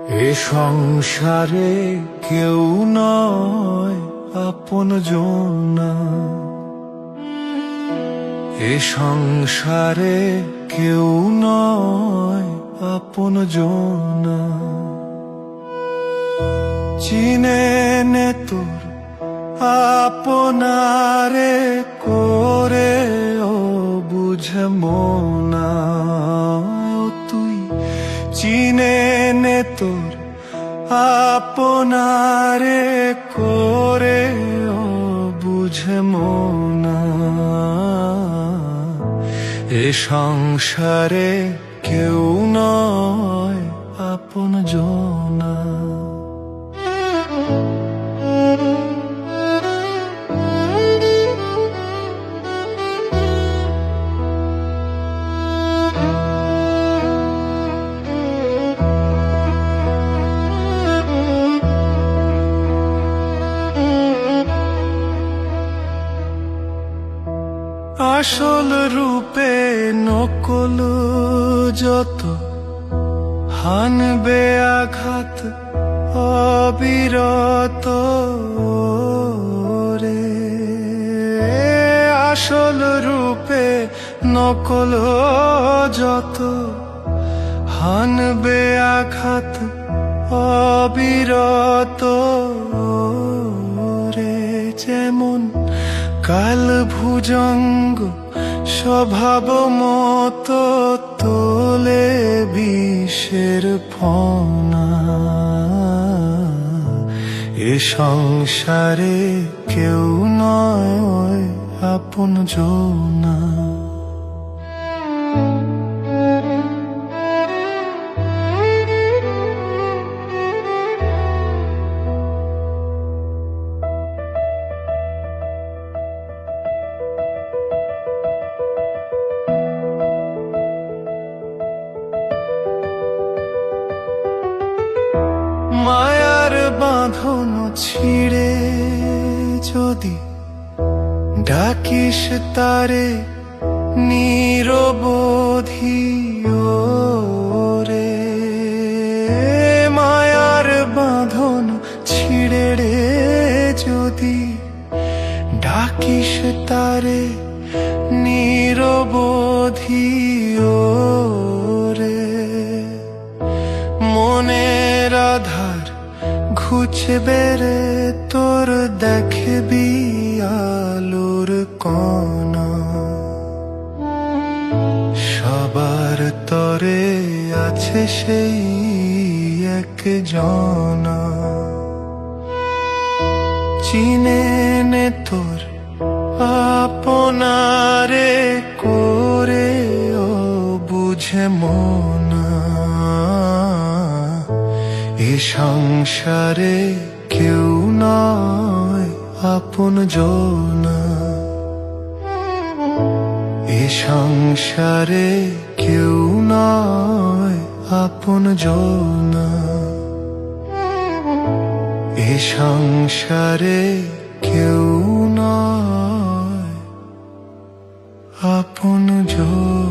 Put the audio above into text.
এ সংসারে কেউ নয় আপনজন, এ সংসারে কেউ নয় আপনজন। চিনে নে তোর আপনারে করে ও বুঝে মনা, তুই চিনে নে তোর আপনারে করে ও বুঝে মনা। এ সংসারে কেউ নয় আপনজন। আসল রূপে নকল যত, হানবে আঘাত অবিরত রে। আসল রূপে নকল যত, হানবে আঘাত অবিরত রে। যেমন কাল ভুজঙ্গ স্বভাব মতো তোলে বিষের ফনা। এ সংসারে কেউ নয় আপনজন। মায়ার বাঁধন ছিঁড়ে যদি ডাকিস তারে নিরবধি রে। মায়ার বাঁধন ছিঁড়ে রে যদি ডাকিস তারে নিরবধি রে। মনের আধার ঘুচবে রে তোর, দেখবি আলোর কণা। সবার তরে আছে সেই একজনা। চিনে নে তোর আপনারে করে ও বুঝে মনা। এ সংসারে কেউ নয় আপনজন। এ সংসারে কেউ নয় আপনজন। এ সংসারে কেউ নয় আপনজন।